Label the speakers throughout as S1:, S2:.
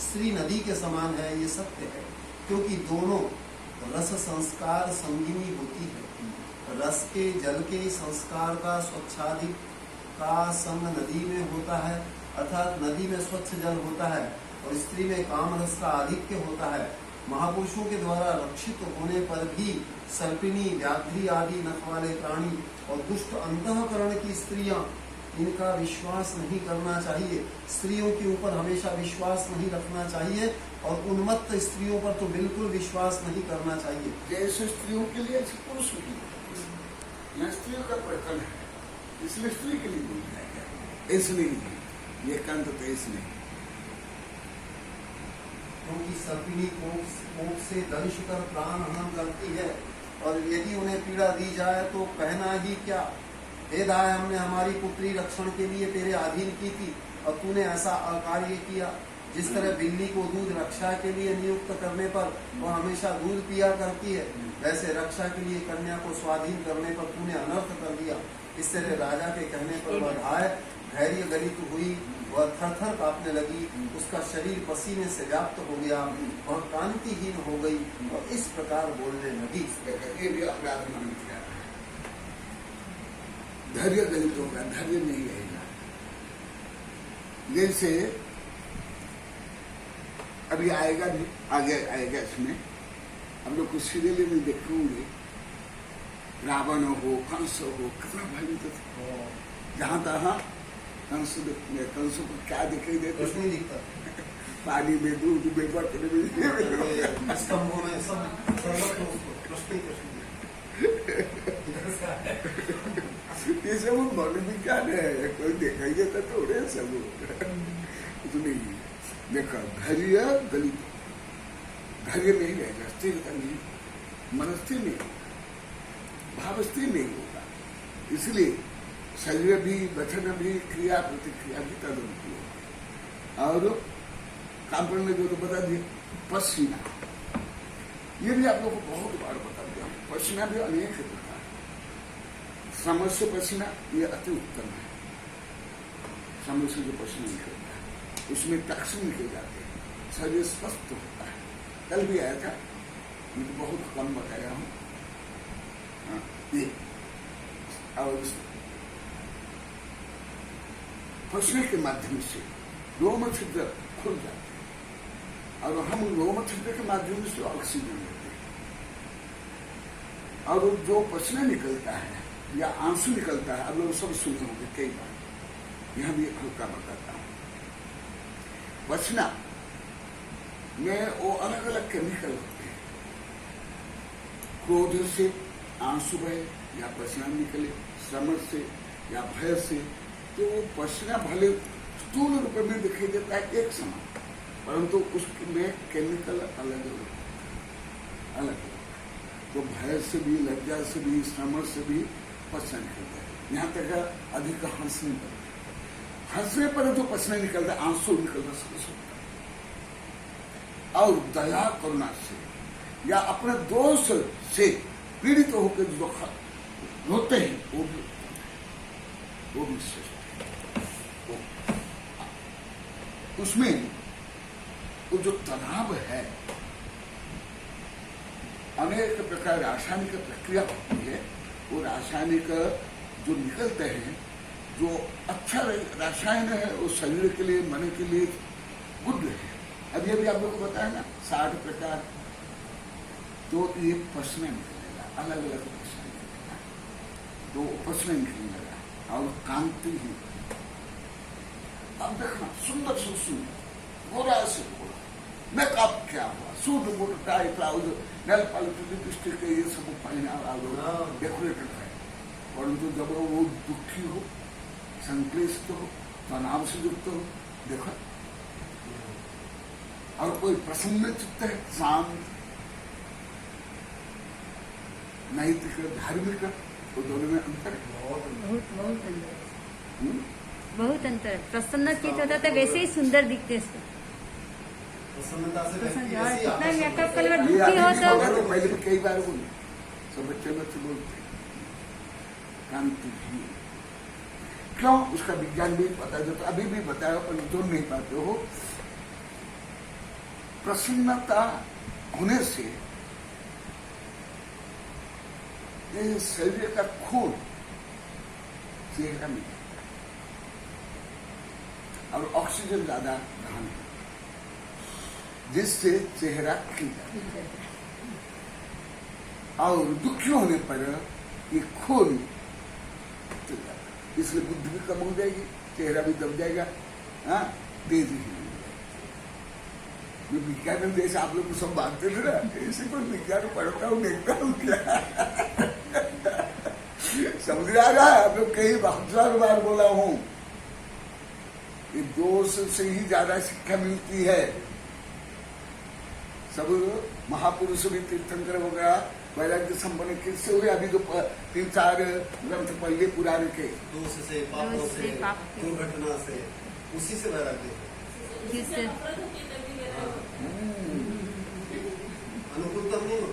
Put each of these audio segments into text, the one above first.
S1: स्त्री नदी के समान है, ये सत्य है, क्योंकि दोनों रस संस्कार संगिनी होती है। रस के जल के संस्कार का स्वच्छाधिक का संग नदी में होता है, अर्थात नदी में स्वच्छ जल होता है और स्त्री में काम रस का आधिक्य होता है। महापुरुषों के द्वारा रक्षित होने पर भी सर्पिणी, व्याघ्री आदि नख वाले प्राणी और दुष्ट अंतःकरण की स्त्रियां, इनका विश्वास नहीं करना चाहिए। स्त्रियों के ऊपर हमेशा विश्वास नहीं रखना चाहिए और उन्मत्त स्त्रियों पर तो बिल्कुल विश्वास नहीं करना चाहिए।
S2: जैसे स्त्रियों के लिए ऐसे पुरुषों के लिए, यहाँ स्त्रियों का प्रकरण है, इसलिए स्त्री के लिए बोल जाएगा, इसलिए ये कंत तो इसलिए
S1: क्योंकि सर्पिणी कोप से दंश कर प्राण हनन करती है और यदि उन्हें पीड़ा दी जाए तो कहना ही क्या। हे दाय, हमने हमारी पुत्री रक्षण के लिए तेरे अधीन की थी और तूने ऐसा अकार्य किया। जिस तरह बिल्ली को दूध रक्षा के लिए नियुक्त करने पर वह हमेशा दूध पिया करती है, वैसे रक्षा के लिए कन्या को स्वाधीन करने पर तूने अनर्थ कर दिया। इस तरह राजा के कहने पर वह धैर्य गलित हुई, वह थर-थर कांपने लगी, उसका शरीर पसीने से व्याप्त हो गया, वह कांतिहीन हो गई और इस प्रकार बोलने लगी।
S2: ये भी अपराध मान किया, धैर्य गलित होगा, धैर्य नहीं रहेगा। जैसे अभी आएगा भी, आगे आएगा इसमें, हम लोग कुछ सीरियल में देखेंगे, रावण हो, कंस हो, कितना भयंकर था। जहाँ तहाँ कंस को क्या दिखाई देता,
S1: कुछ नहीं दिखता,
S2: पानी में, दूध में, बर्तन में,
S1: स्तंभों में, सब
S2: ये सब मन विज्ञान है, कोई दिखाई देता थोड़े सब नहीं। देखो धैर्य गलित, धैर्य नहीं रहेगा, स्थिरता नहीं, मन स्थिर नहीं होगा, भाव स्थिर नहीं होगा। इसलिए शरीर भी, वचन भी, क्रिया प्रतिक्रिया भी तदनुकूल होगा। और कांपण में जो तो बता दिया, पसीना, ये भी आप लोग को बहुत बार बता दिया। पसीना भी अनेक प्रकार, समस्या पसीना ये अति उत्तम है। समस्या जो पसीना निकलता है उसमें टॉक्सिन निकल जाते हैं, शरीर स्वस्थ होता है। कल भी आया था, मैं तो बहुत कम बताया हूँ ये। और पसीने के माध्यम से रोम छिद्र खुल जाते हैं और हम रोम छिद्र के माध्यम से ऑक्सीजन लेते हैं। और जो पसीना निकलता है या आंसू निकलता है, अब लोग सब सुने होंगे कई बार, यहां भी हल्का बताता हूं। पसीना में वो अलग अलग केमिकल होते हैं। क्रोध से आंसू बहे या पसीना निकले, श्रम से या भय से, तो पसीना भले स्थूल रूप में दिखाई देता है एक समान, परंतु उसमें केमिकल अलग अलग। तो भय से भी, लज्जा से भी, श्रम से भी पसीना निकलता है। यहाँ तक अधिक हंसने पर जो पसीना निकलता है, आंसू निकलता है। और दया करुणा से या अपने दोष से पीड़ित होकर जो रोते हैं वो भी श्रेष्ठ है। उसमें वो जो तनाव है, अनेक प्रकार रासायनिक प्रक्रिया होती है, वो रासायनिक जो निकलते हैं, जो अच्छा रासायन है, वो शरीर के लिए, मन के लिए गुड है। अब ये भी आप लोग को बताया ना 60 प्रकार, तो ये पसीना निकलेगा, अलग अलग पसीना निकलेगा, तो पसीना निकलने लगा। और कांति ही, अब देखना सुंदर से सुंदर, गोरा से गोरा, मेकअप क्या हुआ, suit boot tie blouse, nail polish, lipstick, ये सब पहना डेकोरेटेड है। परंतु जब वो दुखी हो, संक्लिष्ट हो, तनाव से युक्त हो, देखो, और कोई प्रसन्न चित्त है, शांत, नैतिक, धार्मिक, वो दोनों में अंतर है।
S3: बहुत अंतर, बहुत अंतर। प्रसन्न चित्त होता है वैसे ही सुंदर दिखते हैं।
S1: प्रसन्नता से
S3: कितना मेकअप कलर दुखी हो तो
S2: पहले भी कई बार बोले, सब बच्चे बोलते कांति भी क्यों, उसका विज्ञान भी पता है, जो तो अभी भी बताया, पर जो नहीं पाते हो। प्रसन्नता होने से ये शरीर का खून चेहरा में और ऑक्सीजन ज्यादा ग्रहण जिससे चेहरा खिल जाता है। और दुखी होने पर ये खून चल जाता है, इसलिए बुद्धि भी कम हो जाएगी, चेहरा भी दब जाएगा, हाँ, तेजी ही विज्ञान जैसे आप लोग को सब बांधते थे ना, ऐसे कोई विज्ञान पढ़ता हूँ देखता हूँ क्या समझ आ रहा है। आप लोग कई 1000 बार बोला हूँ, ये दोष से ही ज्यादा शिक्षा मिलती है। सब महापुरुष भी तीर्थंकर वगैरह वैराग्य संपन्न किससे हुए? अभी जो 3-4 ग्रंथ पहले पुराने के
S1: दोष से, पापों से, दुर्घटना से, उसी से वैराग्य अनुकूलतम नहीं हो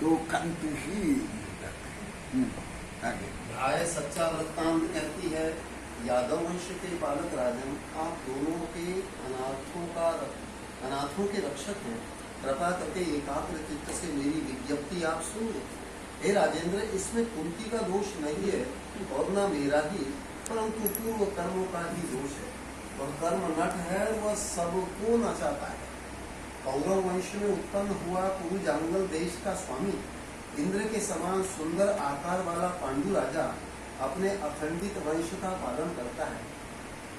S2: तो कंति ही आगे
S1: राय सच्चा वृत्तांत कहती है, यादव वंश के बालक राजन, आप दोनों के अनाथों के रक्षक हैं। कृपा करके एकाग्र चित्त से मेरी विज्ञप्ति आप सुन लें। हे राजेंद्र, इसमें कुंती का दोष नहीं है और न मेरा ही, परंतु पूर्व कर्मों का ही दोष है। और कर्म नट है, वह सबको नचाता है। कौरव वंश में उत्पन्न हुआ कुरु जांगल देश का स्वामी, इंद्र के समान सुंदर आकार वाला पांडु राजा अपने अखंडित वंश का पालन करता है।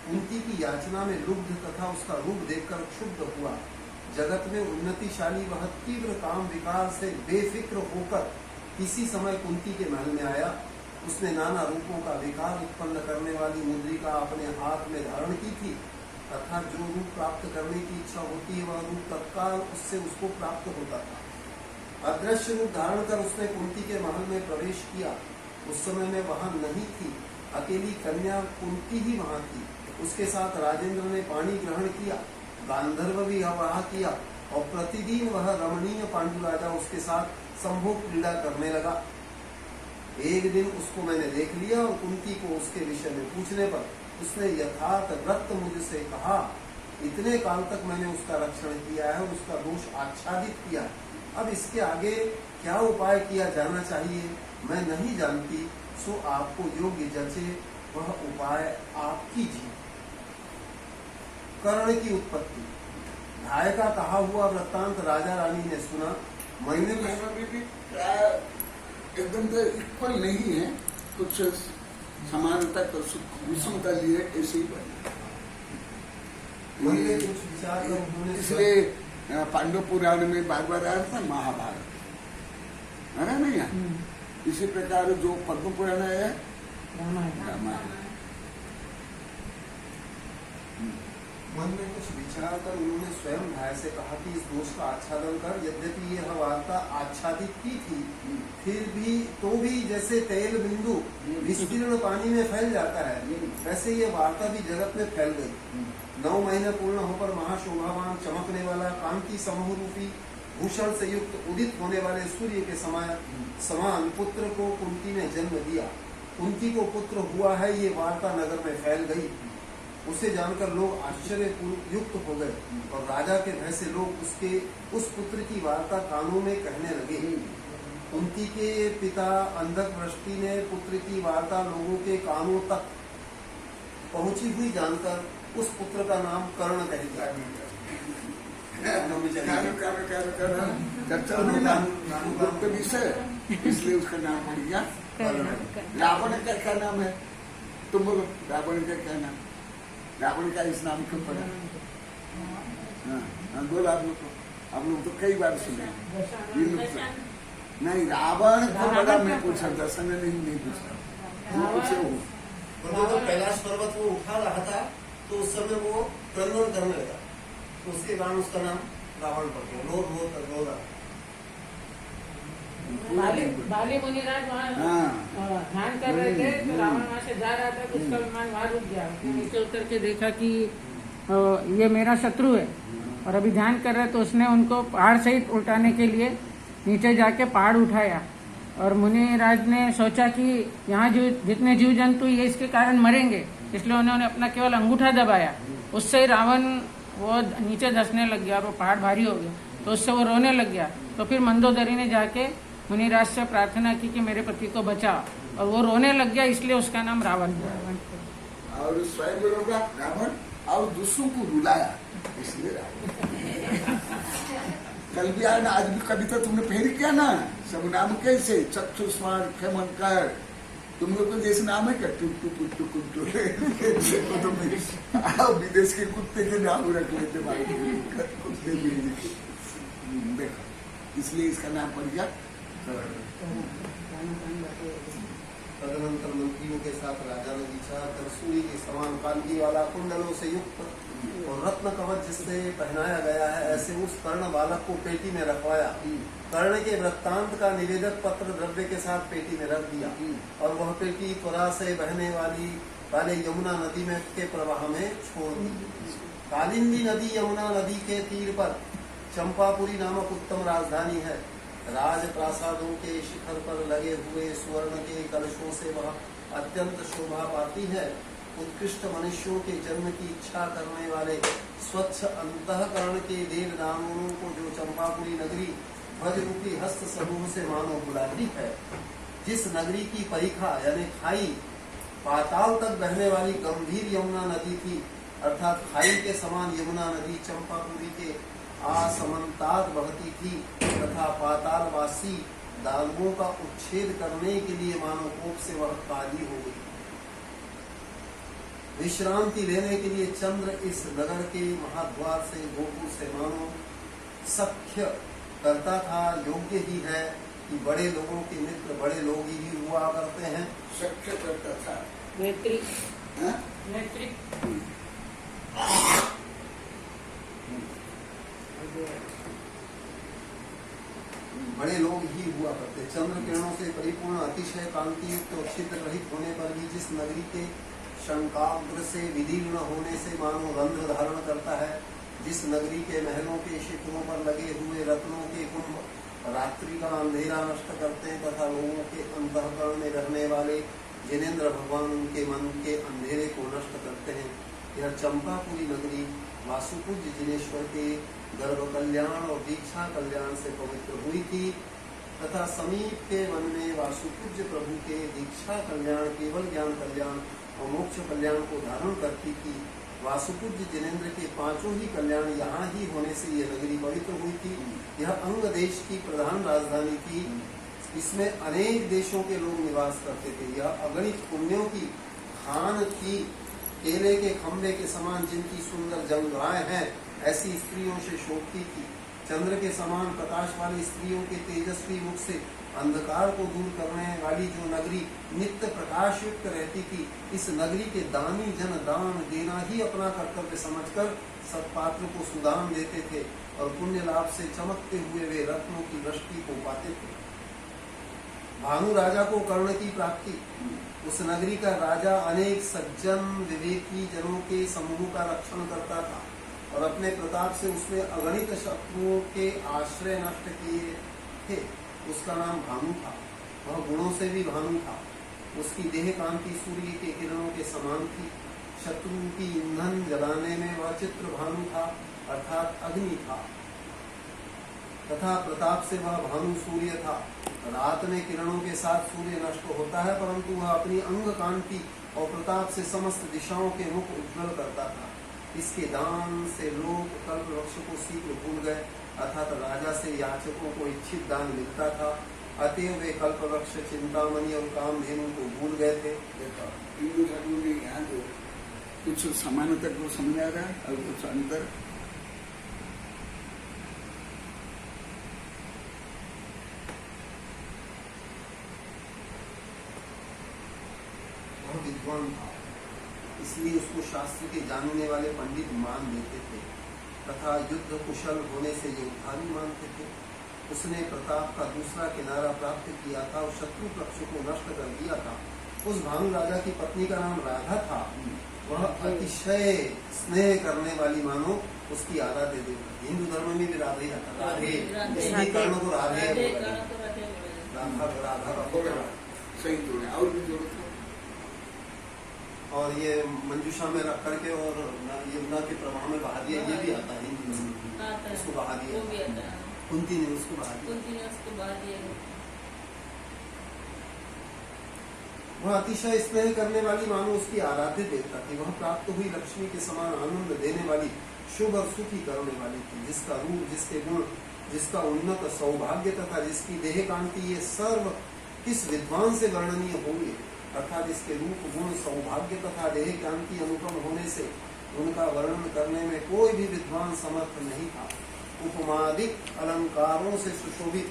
S1: कुंती की याचना में लुब्ध तथा उसका रूप देखकर क्षुब्ध हुआ। जगत में उन्नतिशाली वह तीव्र काम विकार से बेफिक्र होकर किसी समय कुंती के महल में आया। उसने नाना रूपों का विकार उत्पन्न करने वाली मुद्रिका अपने हाथ में धारण की थी, तथा जो रूप प्राप्त करने की इच्छा होती है वह रूप तत्काल उससे उसको प्राप्त होता था। अदृश्य रूप धारण कर उसने कुंती के महल में प्रवेश किया। उस समय में वहां नहीं थी, अकेली कन्या कुंती ही वहां थी। उसके साथ राजेंद्र ने पानी ग्रहण किया, गांधर्व भी वहां किया और प्रतिदिन वह रमणीय पांडु राजा उसके साथ संभोग क्रीड़ा करने लगा। एक दिन उसको मैंने देख लिया और कुंती को उसके विषय में पूछने पर उसने यथार्थ वृत्त मुझसे कहा। इतने काल तक मैंने उसका रक्षण किया है, उसका दोष आच्छादित किया है। अब इसके आगे क्या उपाय किया जाना चाहिए मैं नहीं जानती, सो आपको योग्य जचे वह उपाय आप कीजिए। कर्ण की उत्पत्ति। ढाय का कहा हुआ वृत्तांत राजा रानी ने सुना।
S2: मैंने भी एकदम तो इक्वल नहीं है, कुछ समानता तो विषमता लिए ऐसे ही बने।
S1: कुछ विचार कर उन्होंने
S2: इसलिए पांडव पुराण में बार बार आया था महाभारत, है ना? नहीं है? इसी प्रकार जो पद्म पुराण है रामायण।
S1: मन में कुछ विचार कर उन्होंने स्वयं भाई से कहा कि इस दोष का आच्छादन कर। यद्यपि यह वार्ता आच्छादित की थी, फिर भी तो भी जैसे तेल बिंदु विस्तीर्ण पानी में फैल जाता है, वैसे ये वार्ता भी जगत में फैल गई। 9 महीने पूर्ण होकर महाशोभावान चमकने वाला कांति समूह रूपी भूषण से युक्त उदित होने वाले सूर्य के समान पुत्र को कुंती ने जन्म दिया। कुंती को पुत्र हुआ है, ये वार्ता नगर में फैल गई। उसे जानकर लोग आश्चर्य युक्त हो गए और राजा के भय से लोग उस पुत्र की वार्ता कानों में कहने लगे। कुंती के पिता अंधक वृष्टि ने पुत्र की वार्ता लोगों के कानों तक पहुंची हुई जानकर उस पुत्र का नाम कर्ण कह दिया।
S2: विषय इसलिए उसका नाम पड़ गया कर्ण। रावण का क्या नाम है? तुम बोलो, रावण का क्या नाम? रावण का इस नाम क्यों पड़ा? हाँ, बोलो आप लोग तो कई बार सुने। नहीं, रावण को बड़ा मैं पूछा, दर्शन नहीं पूछा।
S1: जब कैलाश पर्वत वो उठा रहा था तो उस समय वो क्रंदन करने लगा, तो उसके कारण उसका नाम रावण पड़ गया। रो रहा।
S4: बाली मुनिराज वहाँ ध्यान कर रहे थे, तो रावण वहाँ से जा रहा था तो उसका विमान वहाँ रुक गया। नीचे उतर के देखा कि ये मेरा शत्रु है और अभी ध्यान कर रहे, तो उसने उनको पहाड़ सहित उल्टाने के लिए नीचे जाके पहाड़ उठाया। और मुनिराज ने सोचा कि यहाँ जो जितने जीव जंतु ये इसके कारण मरेंगे, इसलिए उन्होंने अपना केवल अंगूठा दबाया। उससे रावण वो नीचे धंसने लग गया और वो पहाड़ भारी हो गया, तो उससे वो रोने लग गया। तो फिर मंदोदरी ने जाके मुनिराज से प्रार्थना की कि मेरे पति को बचा, और वो रोने लग गया, इसलिए उसका नाम रावण है।
S2: और स्वयं रोगा रावण और दूसरों को रुलाया, इसलिए रावण। कल भी आया ना, आज भी कविता तुमने पहले किया ना, सब नाम कैसे चक्षुष्मान खेमंकर, तुम लोग को जैसे नाम है क्या, टुट्टू पुट्टू कुट्टू। विदेश के कुत्ते के नाम रख लेते भाई, कुत्ते बिल्ली के। देखो, इसलिए इसका नाम पड़ गया।
S1: तदनंतर मंत्रियों के साथ राजा ने विचार कर सूर्य के समान कांति वाला कुंडलों से युक्त और रत्न कवच जिससे पहनाया गया है, ऐसे उस कर्ण बालक को पेटी में रखवाया। कर्ण के वृत्तांत का निवेदक पत्र द्रव्य के साथ पेटी में रख दिया, और वह पेटी त्वरा से बहने वाले यमुना नदी में के प्रवाह में छोड़ दी। कालिंदी नदी यमुना नदी के तीर पर चंपापुरी नामक उत्तम राजधानी है। राज प्रासादों के शिखर पर लगे हुए स्वर्ण के कलशों से वह अत्यंत शोभा पाती है। उत्कृष्ट मनुष्यों के जन्म की इच्छा करने वाले स्वच्छ अंतःकरण के देव दानवों को जो चंपापुरी नगरी ध्वज रूपी हस्त समूह से मानो बुलाती है। जिस नगरी की परिखा यानी खाई पाताल तक बहने वाली गंभीर यमुना नदी थी, अर्थात खाई के समान यमुना नदी चंपापुरी के आसमंतात बहती थी, तथा पातालवासी दानवों का उच्छेद करने के लिए मानो कोप से वह काली हो गई। विश्रांति लेने के लिए चंद्र इस नगर के महाद्वार से गोकुल से मानो सख्य करता था। योग्य ही है कि बड़े लोगों के मित्र बड़े लोग ही हुआ करते हैं।
S2: सख्य करता था,
S4: नेत्री
S2: हाँ?
S4: नेत्री
S1: बड़े लोग ही हुआ करते। चंद्र किरणों से परिपूर्ण अतिशय कांति युक्त और छिद्र रहित होने पर भी जिस नगरी के शंकाग्र से विदीर्ण होने से मानो रंध्र धारण करता है, जिस नगरी के महलों के शिखरों पर लगे हुए रत्नों के कुंभ रात्रि का अंधेरा नष्ट करते हैं, तथा लोगों के अंतःकरण में रहने वाले जिनेन्द्र भगवान उनके मन के अंधेरे को नष्ट करते हैं। यह चंपापुरी नगरी वासुपूज्य जिनेश्वर के गर्भ कल्याण और दीक्षा कल्याण से पवित्र हुई थी, तथा समीप के वन में वासुपूज्य प्रभु के दीक्षा कल्याण केवल ज्ञान कल्याण और मोक्ष कल्याण को धारण करती थी। वासुपूज्य जिनेन्द्र के पांचों ही कल्याण यहाँ ही होने से यह नगरी पवित्र हुई थी। यह अंग देश की प्रधान राजधानी थी। इसमें अनेक देशों के लोग निवास करते थे। यह अगणित पुण्यों की खान थी। केले के खंबे के समान जिनकी सुंदर जंघाएं हैं, ऐसी स्त्रियों से शोभती थी। चंद्र के समान प्रकाश वाली स्त्रियों के तेजस्वी मुख से अंधकार को दूर करने वाली जो नगरी नित्य प्रकाश युक्त रहती थी, इस नगरी के दानी जन दान देना ही अपना कर्तव्य समझकर सत्पात्र को सुदान देते थे, और पुण्य लाभ से चमकते हुए वे रत्नों की वृष्टि को पाते थे। भानु राजा को कर्ण की प्राप्ति। उस नगरी का राजा अनेक सज्जन विवेकी जनों के समूह का रक्षण करता था, और अपने प्रताप से उसने अगणित शत्रुओं के आश्रय नष्ट किए थे। उसका नाम भानु था। वह गुणों से भी भानु था। उसकी देह कांति सूर्य के किरणों के समान थी। शत्रु की ईंधन जलाने में वह चित्र भानु था, अर्थात अग्नि था, तथा प्रताप से वह भानु सूर्य था। रात में किरणों के साथ सूर्य नष्ट होता है, परंतु वह अपनी अंग कांति और प्रताप से समस्त दिशाओं के मुख उज्ज्वल करता था। इसके दान से लोग कल्प वृक्ष को शीघ्र भूल गए, अर्थात राजा से याचकों को इच्छित दान मिलता था। अतएव वे कल्प वृक्ष, चिंतामणि और कामधेनु को भूल गए थे।
S2: देखो हिंदू धर्म में यहाँ जो कुछ समानता को समझ आ रहा है और कुछ अंतर।
S1: बहुत विद्वान था, इसलिए उसको शास्त्र के जानने वाले पंडित मान देते थे, तथा युद्ध कुशल होने से योद्धा भी मानते थे। उसने प्रताप का दूसरा किनारा प्राप्त किया था और शत्रु पक्ष को नष्ट कर दिया था। उस भानु राजा की पत्नी का नाम राधा था। वह अतिशय स्नेह करने वाली मानो उसकी आराध्य देवी। हिंदू धर्म में भी राधे राधे, इसलिए कर्ण को राधे राधा राधा
S2: सही जोड़े और भी जोड़े।
S1: और ये मंजूषा में रख करके और यमुना के प्रवाह में बहा दिया, ये भी आता है हिंदी में।
S5: आता है,
S1: उसको बहा दिया,
S5: वो भी आता है,
S1: कुंती ने उसको बहा दिया।
S5: कुंती ने उसको बहा दिया।
S1: वह अतिशय स्नेह करने वाली मानो उसकी आराध्य देवता थी। वह प्राप्त हुई लक्ष्मी के समान आनंद देने वाली, शुभ और सुखी करने वाली थी। जिसका रूप, जिसके गुण, जिसका उन्नत सौभाग्य तथा जिसकी देह कांति, ये सर्व किस विद्वान से वर्णनीय होंगे। अर्थात इसके रूप, गुण, सौभाग्य तथा देह कांति अनुपम होने से उनका वर्णन करने में कोई भी विद्वान समर्थ नहीं था। उपमादिक अलंकारों से सुशोभित,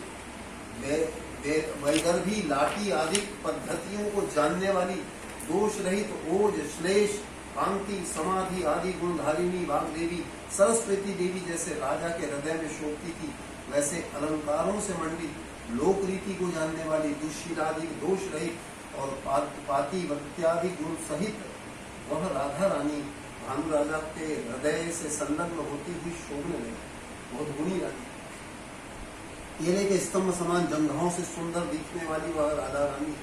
S1: वैदर्भी लाठी आदि पद्धतियों को जानने वाली, दोष रहित ओज, श्लेष, कांति, समाधि आदि गुणधारिणी वाग्देवी सरस्वती देवी जैसे राजा के हृदय में शोभती थी, वैसे अलंकारों से मंडित लोक रीति को जानने वाली, दुष्शीलादि दोष रहित और पाति इत्यादि गुण सहित वह राधा रानी भानु राजा के हृदय से संलग्न होती हुई शोभने लगी। बहुत गुणी रानी, केले के स्तंभ समान जंघाओं से सुंदर दिखने वाली वह राधा रानी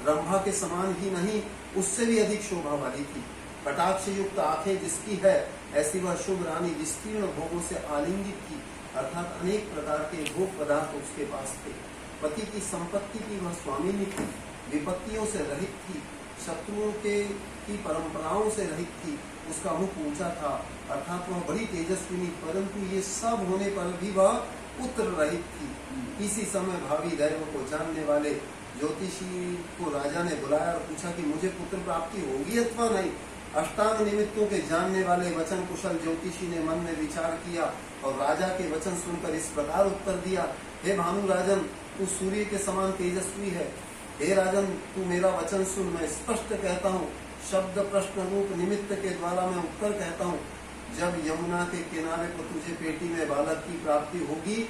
S1: रंभा के समान ही नहीं, उससे भी अधिक शोभा वाली थी। कटाक्ष युक्त आंखें जिसकी है, ऐसी वह शुभ रानी विस्तीर्ण भोगों से आलिंगित थी, अर्थात अनेक प्रकार के भोग पदार्थ उसके पास थे। पति की संपत्ति की वह स्वामिनी थी, विपत्तियों से रहित थी, शत्रुओं की परंपराओं से रहित थी। उसका मुख ऊंचा था, अर्थात वह बड़ी तेजस्विनी, परंतु ये सब होने पर भी वह पुत्र रहित थी। इसी समय भावी दैव को जानने वाले ज्योतिषी को राजा ने बुलाया और पूछा कि मुझे पुत्र प्राप्ति होगी अथवा नहीं। अष्टांग निमित्तों के जानने वाले वचन कुशल ज्योतिषी ने मन में विचार किया और राजा के वचन सुनकर इस प्रकार उत्तर दिया, हे भानु राजन, तू सूर्य के समान तेजस्वी है। हे राजन, तू मेरा वचन सुन, मैं स्पष्ट कहता हूँ, शब्द प्रश्न रूप निमित्त के द्वारा मैं उत्तर कहता हूँ। जब यमुना के किनारे पर तुझे पेटी में बालक की प्राप्ति होगी,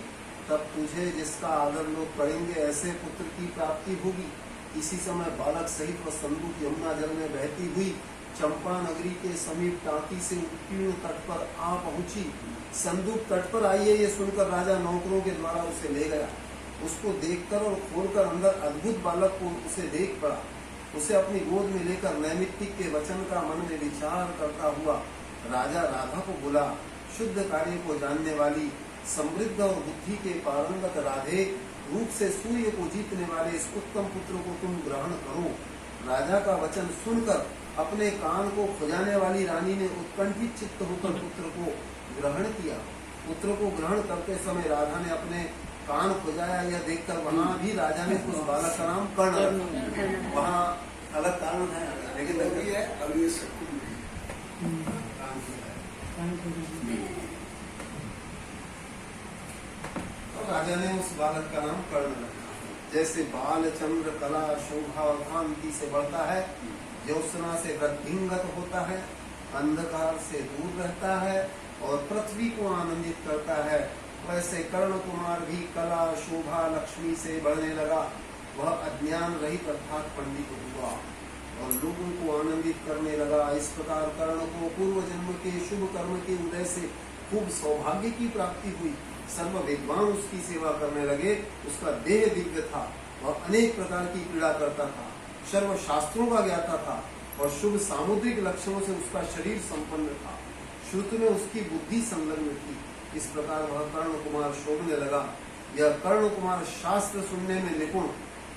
S1: तब तुझे जिसका आदर लोग करेंगे ऐसे पुत्र की प्राप्ति होगी। इसी समय बालक सहित वह संदूक यमुना जल में बहती हुई चंपा नगरी के समीप टाँकी से उत्कीर्ण तट पर आ पहुंची। संदूक तट पर आई है, ये सुनकर राजा नौकरों के द्वारा उसे ले गया। उसको देखकर और खोलकर अंदर अद्भुत बालक को उसे देख पड़ा। उसे अपनी गोद में लेकर नैमित्तिक के वचन का मन में विचार करता हुआ राजा राधा को बुला, शुद्ध कार्य को जानने वाली, समृद्ध और बुद्धि के पारंगत राधे, रूप से सूर्य को जीतने वाले इस उत्तम पुत्र को तुम ग्रहण करो। राजा का वचन सुनकर अपने कान को खुजाने वाली रानी ने उत्कंठित चित्त होकर पुत्र को ग्रहण किया। पुत्र को ग्रहण करते समय राधा ने अपने कान खुजाया, यह देखकर वहाँ भी राजा ने उस बालक का नाम कर्ण रखा। वहाँ अलग कारण है, लेकिन
S2: अब ये सब
S1: राजा ने उस बालक का नाम कर्ण रखा। जैसे बाल चंद्र कला शोभा और कांति से बढ़ता है, ज्योत्सना से वृद्धिंगत होता है, अंधकार से दूर रहता है और पृथ्वी को आनंदित करता है, वैसे कर्ण कुमार भी कला शोभा लक्ष्मी से बढ़ने लगा। वह अज्ञान रहित अर्थात पंडित हुआ और लोगों को आनंदित करने लगा। इस प्रकार कर्ण को पूर्व जन्म के शुभ कर्म के उदय से खूब सौभाग्य की प्राप्ति हुई। सर्व विद्वान उसकी सेवा करने लगे। उसका देह दिव्य था, वह अनेक प्रकार की क्रीड़ा करता था, सर्व शास्त्रों का ज्ञाता था और शुभ सामुद्रिक लक्षणों से उसका शरीर संपन्न था। श्रुति में उसकी बुद्धि संलग्न थी। इस प्रकार वह कर्ण कुमार शोभने लगा। यह कर्ण कुमार शास्त्र सुनने में निपुण,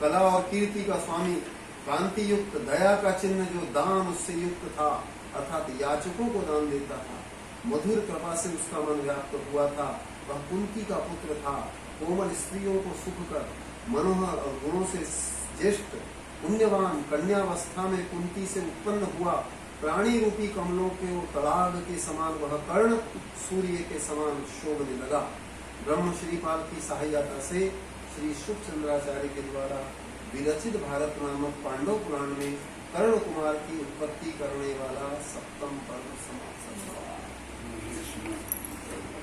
S1: कला और कीर्ति का स्वामी, कांति युक्त, दया का चिन्ह जो दान उससे युक्त था, अर्थात याचकों को दान देता था। मधुर कृपा से उसका मन व्याप्त हुआ था। वह कुंती का पुत्र था। कोमल स्त्रियों को सुख कर मनोहर और गुणों से ज्येष्ठ पुण्यवान कन्यावस्था में कुंती से उत्पन्न हुआ। प्राणी रूपी कमलों के और तड़ाग के समान वह कर्ण सूर्य के समान शोभने लगा। ब्रह्म श्रीपाल की सहायता से श्री शुक चंद्राचार्य के द्वारा विरचित भारत नामक पांडव पुराण में कर्ण कुमार की उत्पत्ति करने वाला सप्तम पर्व समाप्त हुआ।